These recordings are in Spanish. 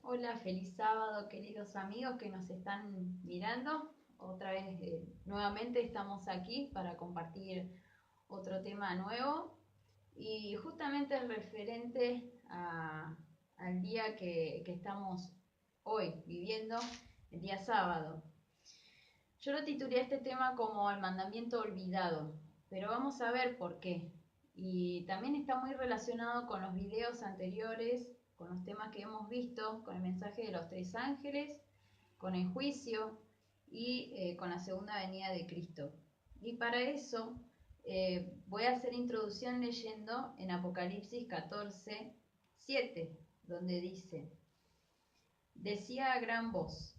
Hola, feliz sábado, queridos amigos que nos están mirando. Otra vez, nuevamente estamos aquí para compartir otro tema nuevo y justamente referente al día que estamos hoy viviendo, el día sábado. Yo lo titulé este tema como el mandamiento olvidado, pero vamos a ver por qué. Y también está muy relacionado con los videos anteriores, con los temas que hemos visto, con el mensaje de los tres ángeles, con el juicio y con la segunda venida de Cristo. Y para eso voy a hacer introducción leyendo en Apocalipsis 14:7, donde dice: decía a gran voz,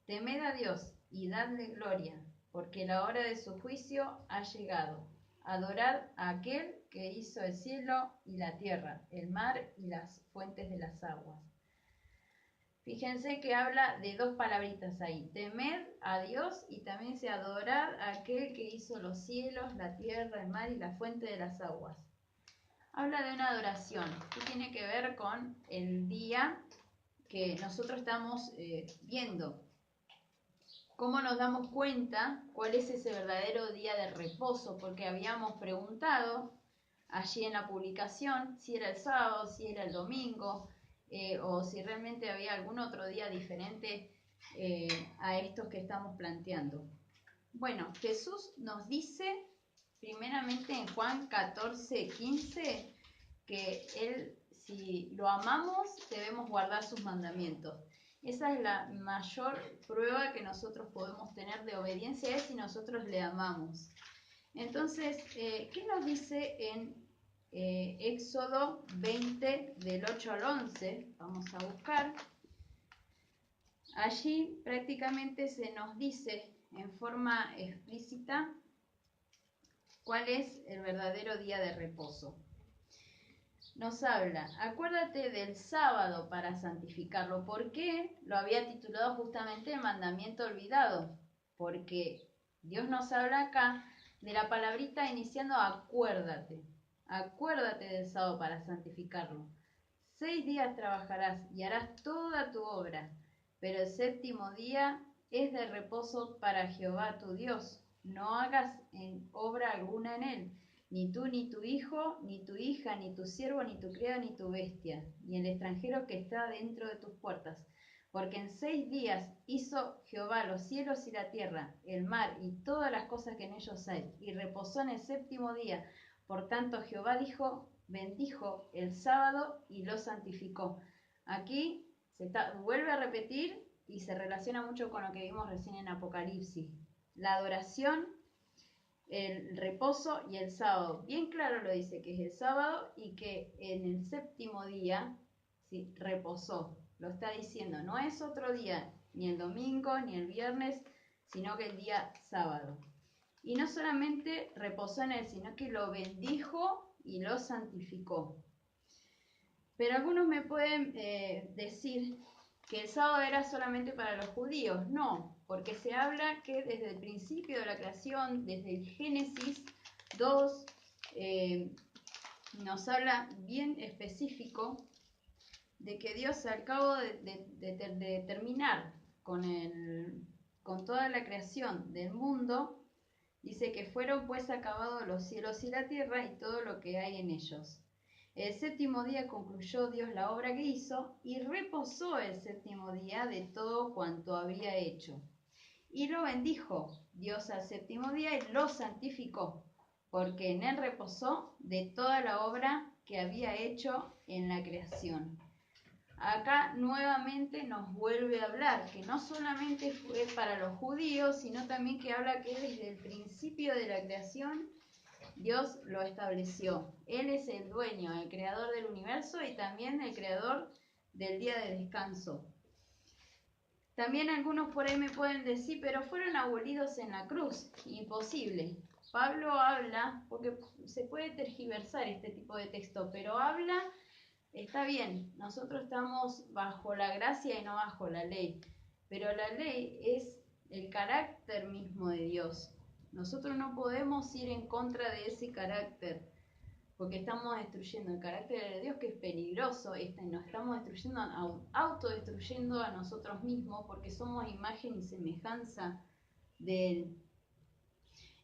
temed a Dios y dadle gloria, porque la hora de su juicio ha llegado. Adorad a aquel que hizo el cielo y la tierra, el mar y las fuentes de las aguas. Fíjense que habla de dos palabritas ahí: temed a Dios y también se adorad a aquel que hizo los cielos, la tierra, el mar y la fuente de las aguas. Habla de una adoración que tiene que ver con el día que nosotros estamos viendo. ¿Cómo nos damos cuenta cuál es ese verdadero día de reposo? Porque habíamos preguntado allí en la publicación si era el sábado, si era el domingo, o si realmente había algún otro día diferente a estos que estamos planteando. Bueno, Jesús nos dice primeramente en Juan 14:15 que Él, si lo amamos, debemos guardar sus mandamientos. Esa es la mayor prueba que nosotros podemos tener de obediencia a Él si nosotros le amamos. Entonces, ¿qué nos dice en Éxodo 20, del 8 al 11? Vamos a buscar. Allí prácticamente se nos dice en forma explícita cuál es el verdadero día de reposo. Nos habla, acuérdate del sábado para santificarlo. ¿Por qué lo había titulado justamente el mandamiento olvidado? Porque Dios nos habla acá de la palabrita iniciando acuérdate. Acuérdate del sábado para santificarlo. 6 días trabajarás y harás toda tu obra, pero el séptimo día es de reposo para Jehová tu Dios. No hagas obra alguna en él, ni tú, ni tu hijo, ni tu hija, ni tu siervo, ni tu criado, ni tu bestia, ni el extranjero que está dentro de tus puertas. Porque en 6 días hizo Jehová los cielos y la tierra, el mar y todas las cosas que en ellos hay, y reposó en el séptimo día. Por tanto Jehová bendijo el sábado y lo santificó. Aquí vuelve a repetir y se relaciona mucho con lo que vimos recién en Apocalipsis. La adoración, el reposo y el sábado. Bien claro lo dice que es el sábado y que en el séptimo día sí, reposó. Lo está diciendo, no es otro día, ni el domingo, ni el viernes, sino que el día sábado. Y no solamente reposó en él, sino que lo bendijo y lo santificó. Pero algunos me pueden decir que el sábado era solamente para los judíos. No, porque se habla que desde el principio de la creación, desde el Génesis 2, nos habla bien específico de que Dios, al cabo de terminar con toda la creación del mundo, dice que fueron pues acabados los cielos y la tierra y todo lo que hay en ellos. El séptimo día concluyó Dios la obra que hizo y reposó el séptimo día de todo cuanto había hecho. Y lo bendijo Dios al séptimo día y lo santificó, porque en él reposó de toda la obra que había hecho en la creación. Acá nuevamente nos vuelve a hablar que no solamente fue para los judíos, sino también que habla que desde el principio de la creación Dios lo estableció. Él es el dueño, el creador del universo y también el creador del día de descanso. También algunos por ahí me pueden decir, pero fueron abolidos en la cruz. Imposible. Pablo habla, porque se puede tergiversar este tipo de texto, pero habla, está bien, nosotros estamos bajo la gracia y no bajo la ley, pero la ley es el carácter mismo de Dios. Nosotros no podemos ir en contra de ese carácter, porque estamos destruyendo el carácter de Dios, que es peligroso, nos estamos destruyendo, autodestruyendo a nosotros mismos, porque somos imagen y semejanza de Él.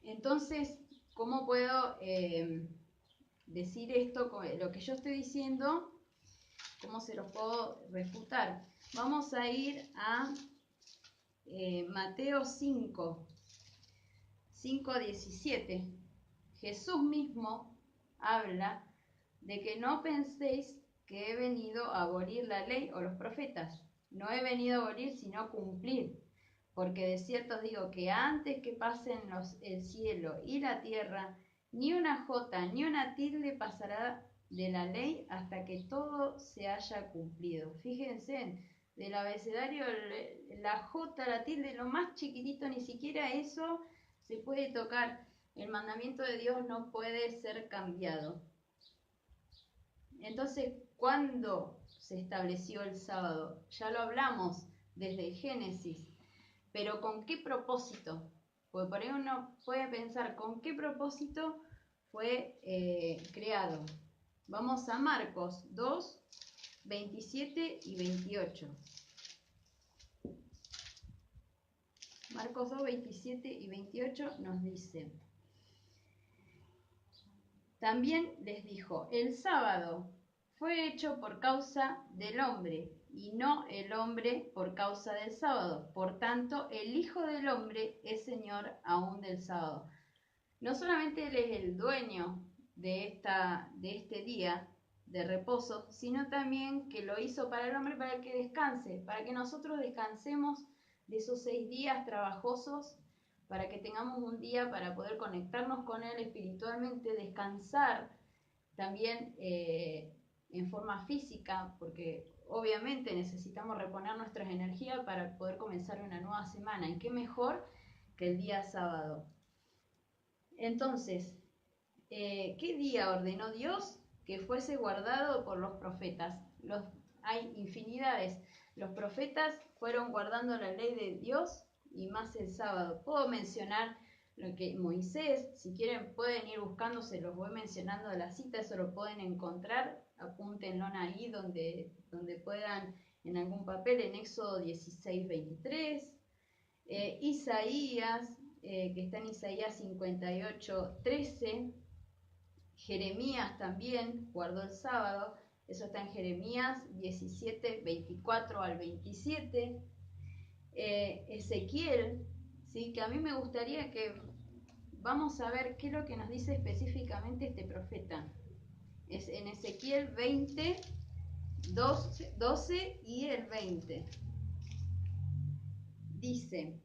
Entonces, ¿cómo puedo decir esto, lo que yo estoy diciendo, cómo se los puedo refutar? Vamos a ir a Mateo 5:17. Jesús mismo habla de que no penséis que he venido a abolir la ley o los profetas. No he venido a abolir, sino a cumplir. Porque de cierto os digo que antes que pasen el cielo y la tierra, ni una jota ni una tilde pasará de la ley hasta que todo se haya cumplido. Fíjense, del abecedario, la jota, la tilde, lo más chiquitito, ni siquiera eso se puede tocar. El mandamiento de Dios no puede ser cambiado. Entonces, ¿cuándo se estableció el sábado? Ya lo hablamos desde el Génesis, pero ¿con qué propósito? Porque por ahí uno puede pensar, ¿con qué propósito fue creado? Vamos a Marcos 2:27 y 28. Marcos 2:27 y 28 nos dice: también les dijo, el sábado fue hecho por causa del hombre, y no el hombre por causa del sábado. Por tanto, el Hijo del Hombre es Señor aún del sábado. No solamente Él es el dueño de este día de reposo, sino también que lo hizo para el hombre para que descanse, para que nosotros descansemos de esos 6 días trabajosos, para que tengamos un día para poder conectarnos con Él espiritualmente, descansar también en forma física, porque obviamente necesitamos reponer nuestras energías para poder comenzar una nueva semana. ¿Y qué mejor que el día sábado? Entonces, ¿qué día ordenó Dios que fuese guardado por los profetas? Hay infinidades. Los profetas fueron guardando la ley de Dios y más el sábado. Puedo mencionar lo que Moisés, si quieren pueden ir buscando, se los voy mencionando de la cita, eso lo pueden encontrar, apúntenlo ahí donde puedan en algún papel, en Éxodo 16:23, Isaías, que está en Isaías 58:13, Jeremías también guardó el sábado, eso está en Jeremías 17:24 al 27, Ezequiel, ¿sí? Que a mí me gustaría que vamos a ver qué es lo que nos dice específicamente este profeta. Es en Ezequiel 20:12 y el 20. Dice: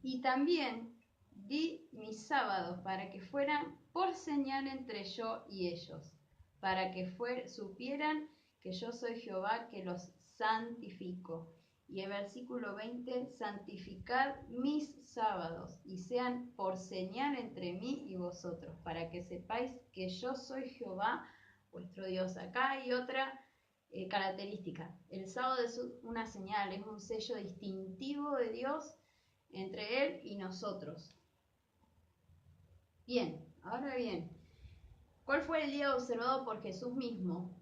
y también di mis sábados para que fueran por señal entre yo y ellos, para que supieran que yo soy Jehová que los santifico. Y el versículo 20, santificad mis sábados y sean por señal entre mí y vosotros, para que sepáis que yo soy Jehová vuestro Dios. Acá hay otra característica. El sábado es una señal, es un sello distintivo de Dios entre Él y nosotros. Bien, ahora bien, ¿cuál fue el día observado por Jesús mismo?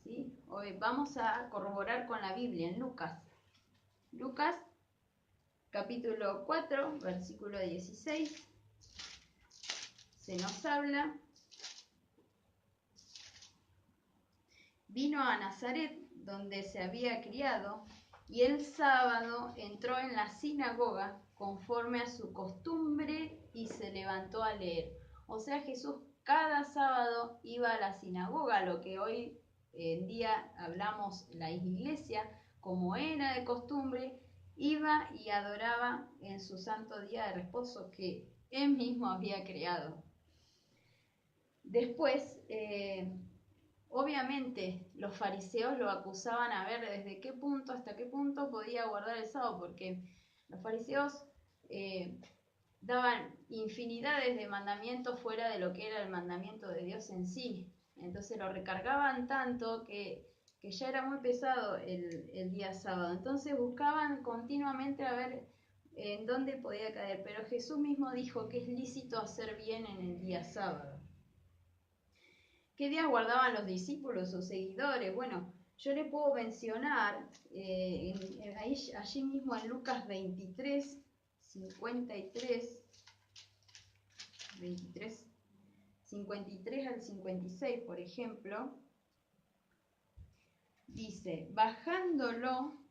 ¿Sí? Hoy vamos a corroborar con la Biblia en Lucas. Lucas, capítulo 4, versículo 16, se nos habla: vino a Nazaret, donde se había criado, y el sábado entró en la sinagoga conforme a su costumbre y se levantó a leer. O sea, Jesús cada sábado iba a la sinagoga, lo que hoy en día hablamos la iglesia, como era de costumbre, iba y adoraba en su santo día de reposo que Él mismo había creado. Después, obviamente los fariseos lo acusaban a ver desde qué punto hasta qué punto podía guardar el sábado, porque los fariseos daban infinidades de mandamientos fuera de lo que era el mandamiento de Dios en sí. Entonces lo recargaban tanto que ya era muy pesado el día sábado. Entonces buscaban continuamente a ver en dónde podía caer. Pero Jesús mismo dijo que es lícito hacer bien en el día sábado. ¿Qué días guardaban los discípulos o seguidores? Bueno, yo les puedo mencionar allí mismo en Lucas 23, 53, 23, 53 al 56, por ejemplo, dice, bajándolo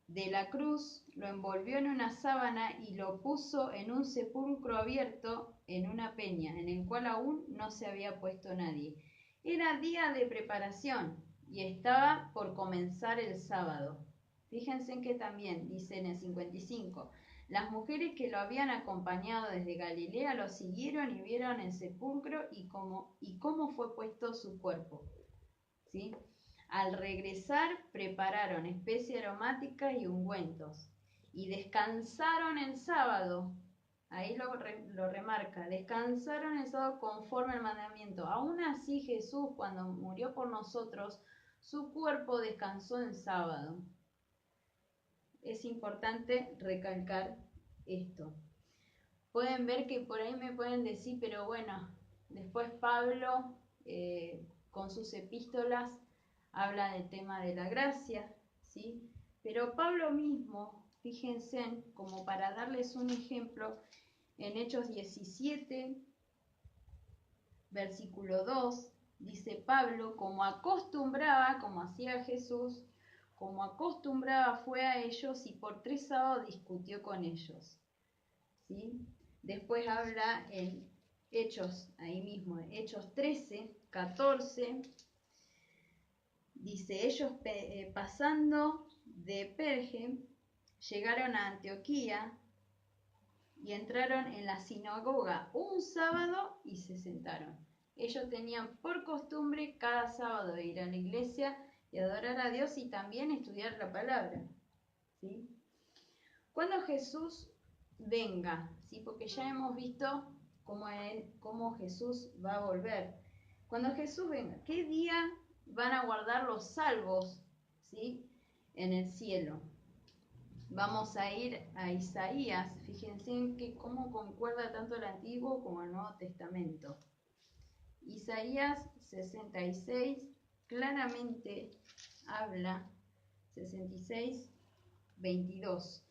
de la cruz, lo envolvió en una sábana y lo puso en un sepulcro abierto en una peña, en el cual aún no se había puesto nadie. Era día de preparación y estaba por comenzar el sábado. Fíjense que también dice en el 55, las mujeres que lo habían acompañado desde Galilea lo siguieron y vieron el sepulcro y cómo fue puesto su cuerpo. ¿Sí? Al regresar prepararon especies aromáticas y ungüentos y descansaron el sábado. Ahí lo remarca, descansaron el sábado conforme al mandamiento. Aún así Jesús, cuando murió por nosotros, su cuerpo descansó en sábado. Es importante recalcar esto. Pueden ver que por ahí me pueden decir, pero bueno, después Pablo con sus epístolas habla del tema de la gracia, ¿sí? Pero Pablo mismo, fíjense, como para darles un ejemplo, en Hechos 17, versículo 2, dice Pablo, como acostumbraba, como hacía Jesús, como acostumbraba fue a ellos y por 3 sábados discutió con ellos. ¿Sí? Después habla en Hechos, ahí mismo, en Hechos 13, 14, dice, ellos pasando de Perge, llegaron a Antioquía y entraron en la sinagoga un sábado y se sentaron. Ellos tenían por costumbre cada sábado ir a la iglesia y adorar a Dios y también estudiar la palabra. ¿Sí? Cuando Jesús venga, ¿sí? Porque ya hemos visto cómo Jesús va a volver. Cuando Jesús venga, ¿qué día van a guardar los salvos, ¿sí? En el cielo? Vamos a ir a Isaías, fíjense en que cómo concuerda tanto el Antiguo como el Nuevo Testamento. Isaías 66 claramente habla, 66, 22.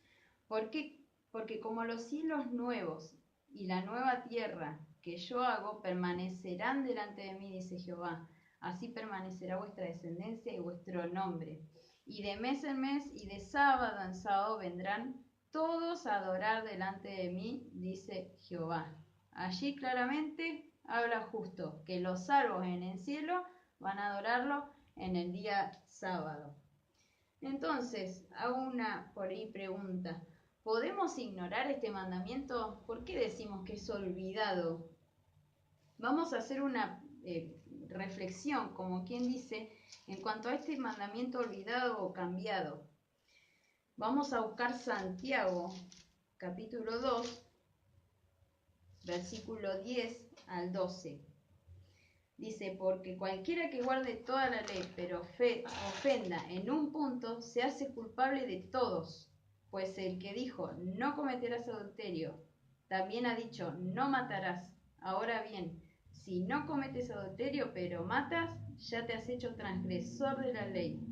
¿Por qué? Porque como los cielos nuevos y la nueva tierra que yo hago permanecerán delante de mí, dice Jehová, así permanecerá vuestra descendencia y vuestro nombre. Y de mes en mes y de sábado en sábado vendrán todos a adorar delante de mí, dice Jehová. Allí claramente habla justo que los salvos en el cielo van a adorarlo en el día sábado. Entonces, hago una por ahí pregunta. ¿Podemos ignorar este mandamiento? ¿Por qué decimos que es olvidado? Vamos a hacer una reflexión, como quien dice, en cuanto a este mandamiento olvidado o cambiado. Vamos a buscar Santiago, capítulo 2, versículo 10 al 12. Dice, porque cualquiera que guarde toda la ley, pero ofenda en un punto, se hace culpable de todos. Pues el que dijo, no cometerás adulterio, también ha dicho, no matarás. Ahora bien, si no cometes adulterio, pero matas, ya te has hecho transgresor de la ley.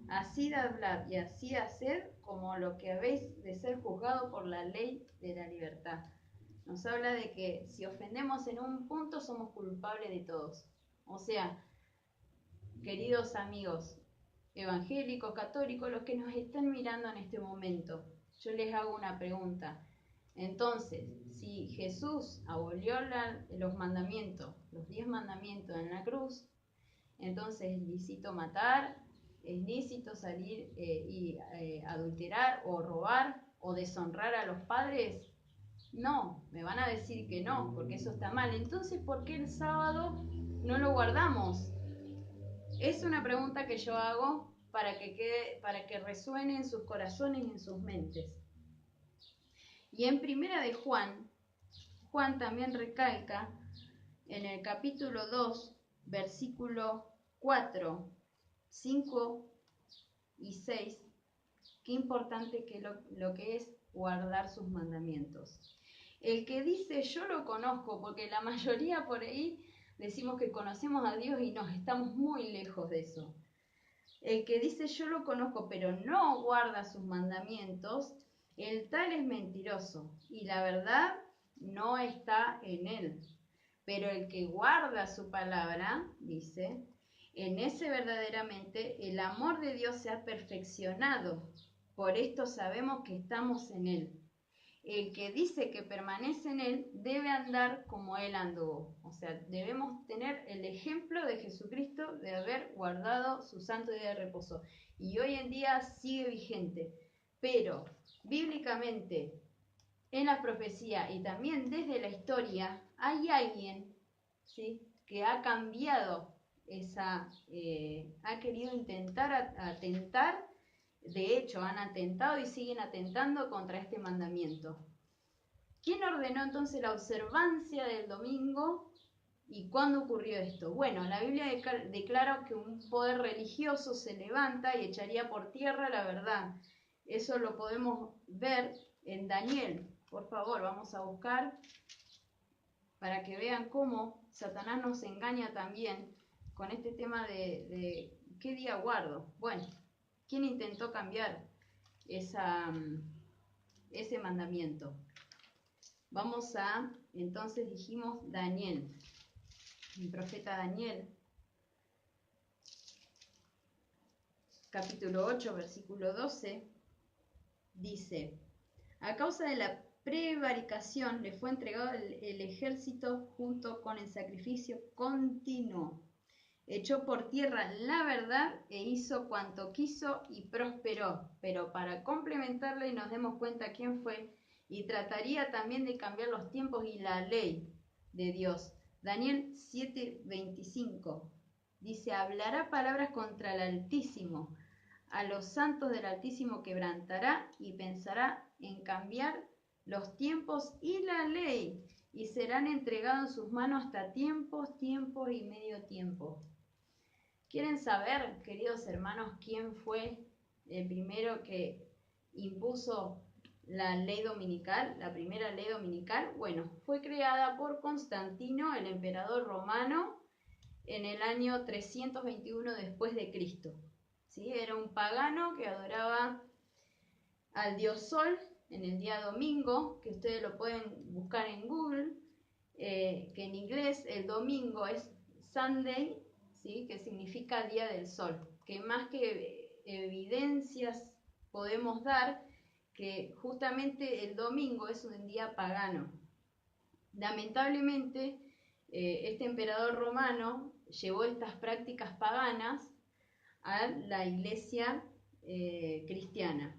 Así de hablar y así haced como lo que habéis de ser juzgado por la ley de la libertad. Nos habla de que si ofendemos en un punto somos culpables de todos. O sea, queridos amigos evangélicos, católicos, los que nos están mirando en este momento, yo les hago una pregunta. Entonces, si Jesús abolió los mandamientos, los 10 mandamientos en la cruz, entonces es lícito matar, es lícito salir y adulterar o robar o deshonrar a los padres. No, me van a decir que no, porque eso está mal. Entonces, ¿por qué el sábado no lo guardamos? Es una pregunta que yo hago para que resuene en sus corazones y en sus mentes. Y en Primera de Juan también recalca en el capítulo 2, versículo 4, 5 y 6, qué importante que lo que es guardar sus mandamientos. El que dice yo lo conozco, porque la mayoría por ahí decimos que conocemos a Dios y nos estamos muy lejos de eso. El que dice yo lo conozco pero no guarda sus mandamientos, el tal es mentiroso y la verdad no está en él. Pero el que guarda su palabra, dice, en ese verdaderamente el amor de Dios se ha perfeccionado. Por esto sabemos que estamos en él. El que dice que permanece en él debe andar como él anduvo. O sea, debemos tener el ejemplo de Jesucristo de haber guardado su santo día de reposo. Y hoy en día sigue vigente. Pero bíblicamente, en la profecía y también desde la historia, hay alguien, ¿sí?, que ha cambiado ha querido intentar atentar. De hecho, han atentado y siguen atentando contra este mandamiento. ¿Quién ordenó entonces la observancia del domingo y cuándo ocurrió esto? Bueno, la Biblia declara que un poder religioso se levanta y echaría por tierra la verdad. Eso lo podemos ver en Daniel. Por favor, vamos a buscar para que vean cómo Satanás nos engaña también con este tema de ¿qué día guardo? Bueno, ¿quién intentó cambiar ese mandamiento? Vamos a, entonces dijimos Daniel, el profeta Daniel, capítulo 8, versículo 12, dice, a causa de la prevaricación le fue entregado el ejército junto con el sacrificio continuo. Echó por tierra la verdad e hizo cuanto quiso y prosperó. Pero para complementarle y nos demos cuenta quién fue, y trataría también de cambiar los tiempos y la ley de Dios. Daniel 7:25 dice, hablará palabras contra el Altísimo, a los santos del Altísimo quebrantará y pensará en cambiar los tiempos y la ley, y serán entregados en sus manos hasta tiempos y medio tiempo. ¿Quieren saber, queridos hermanos, quién fue el primero que impuso la ley dominical, la primera ley dominical? Bueno, fue creada por Constantino, el emperador romano, en el año 321 después de Cristo. ¿Sí? Era un pagano que adoraba al dios Sol en el día domingo, que ustedes lo pueden buscar en Google, que en inglés el domingo es Sunday, ¿sí?, que significa día del sol, que más que evidencias podemos dar que justamente el domingo es un día pagano. Lamentablemente, este emperador romano llevó estas prácticas paganas a la iglesia cristiana.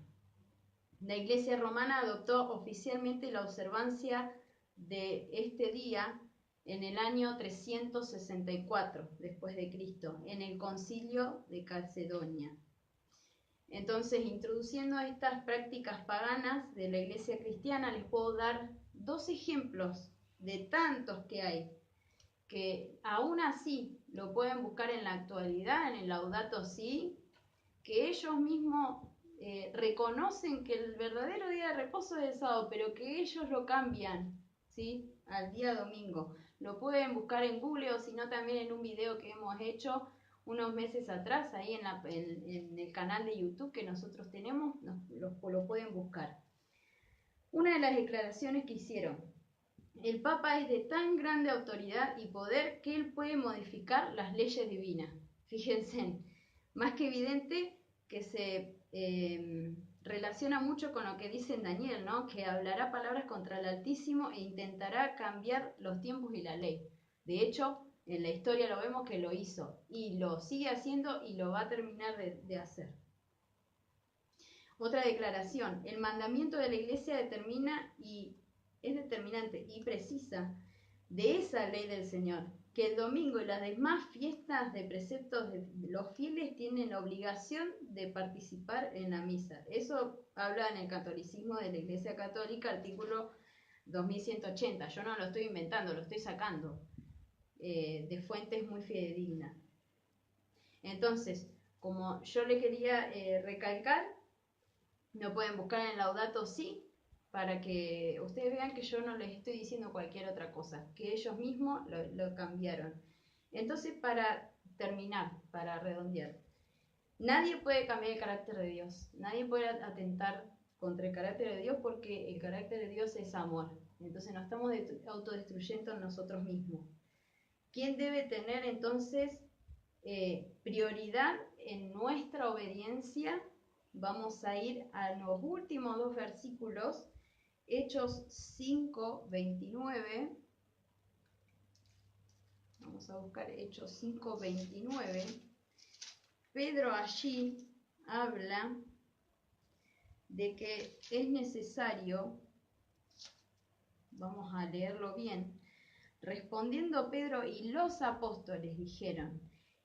La iglesia romana adoptó oficialmente la observancia de este día en el año 364 después de Cristo, en el concilio de Calcedonia. Entonces, introduciendo estas prácticas paganas de la iglesia cristiana, les puedo dar dos ejemplos de tantos que hay, que aún así lo pueden buscar en la actualidad, en el Laudato Si, que ellos mismos reconocen que el verdadero día de reposo es el sábado, pero que ellos lo cambian, ¿sí?, al día domingo. Lo pueden buscar en Google o si no también en un video que hemos hecho unos meses atrás, ahí en el canal de YouTube que nosotros tenemos, lo pueden buscar. Una de las declaraciones que hicieron: el Papa es de tan grande autoridad y poder que él puede modificar las leyes divinas. Fíjense, más que evidente que se relaciona mucho con lo que dice en Daniel, ¿no?, que hablará palabras contra el Altísimo e intentará cambiar los tiempos y la ley. De hecho, en la historia lo vemos que lo hizo y lo sigue haciendo y lo va a terminar de hacer. Otra declaración: el mandamiento de la iglesia es determinante y precisa de esa ley del Señor, que el domingo y las demás fiestas de preceptos de los fieles tienen la obligación de participar en la misa. Eso habla en el catolicismo de la Iglesia Católica, artículo 2180. Yo no lo estoy inventando, lo estoy sacando de fuentes muy fidedignas. Entonces, como yo le quería recalcar, lo pueden buscar en Laudato Si, para que ustedes vean que yo no les estoy diciendo cualquier otra cosa, que ellos mismos lo cambiaron. Entonces, para terminar, para redondear, nadie puede cambiar el carácter de Dios, nadie puede atentar contra el carácter de Dios porque el carácter de Dios es amor. Entonces nos estamos autodestruyendo nosotros mismos. ¿Quién debe tener entonces prioridad en nuestra obediencia? Vamos a ir a los últimos dos versículos, Hechos 5:29. Vamos a buscar Hechos 5:29. Pedro allí habla de que es necesario, vamos a leerlo bien, respondiendo Pedro y los apóstoles dijeron,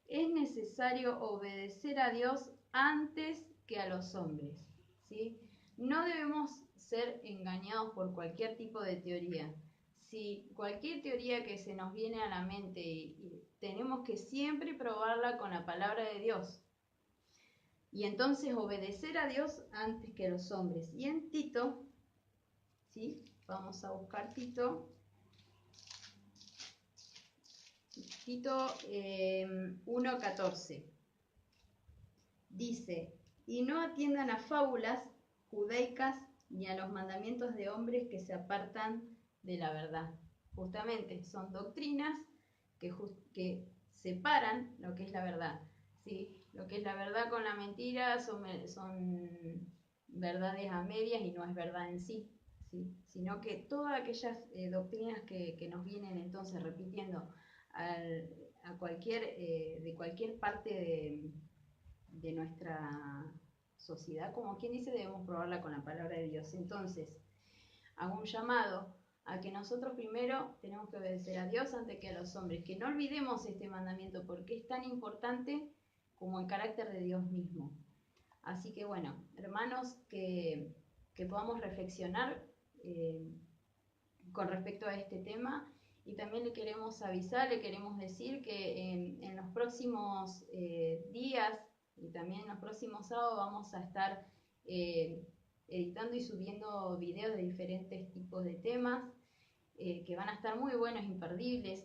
es necesario obedecer a Dios antes que a los hombres, ¿sí? No debemos ser engañados por cualquier tipo de teoría. Si cualquier teoría que se nos viene a la mente, tenemos que siempre probarla con la palabra de Dios. Y entonces obedecer a Dios antes que a los hombres. Y en Tito, ¿sí? Vamos a buscar Tito. Tito 1:14. Dice, y no atiendan a fábulas judaicas ni a los mandamientos de hombres que se apartan de la verdad. Justamente son doctrinas que separan lo que es la verdad, ¿sí? Lo que es la verdad con la mentira son verdades a medias y no es verdad en sí, ¿sí? Sino que todas aquellas doctrinas que nos vienen entonces repitiendo a cualquier, de cualquier parte de nuestra sociedad, como quien dice, debemos probarla con la palabra de Dios. Entonces, hago un llamado a que nosotros primero tenemos que obedecer a Dios antes que a los hombres, que no olvidemos este mandamiento porque es tan importante como el carácter de Dios mismo. Así que bueno, hermanos, que podamos reflexionar con respecto a este tema. Y también le queremos avisar, le queremos decir que en los próximos días y también en los próximos sábados vamos a estar editando y subiendo videos de diferentes tipos de temas que van a estar muy buenos, imperdibles.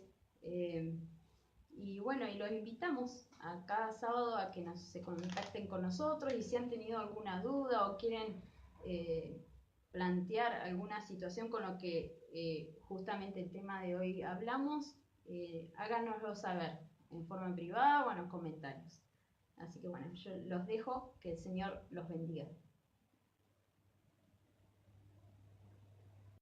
Y bueno, y los invitamos a cada sábado a que se contacten con nosotros y si han tenido alguna duda o quieren plantear alguna situación con lo que justamente el tema de hoy hablamos, háganoslo saber en forma privada o en los comentarios. Así que bueno, yo los dejo, que el Señor los bendiga.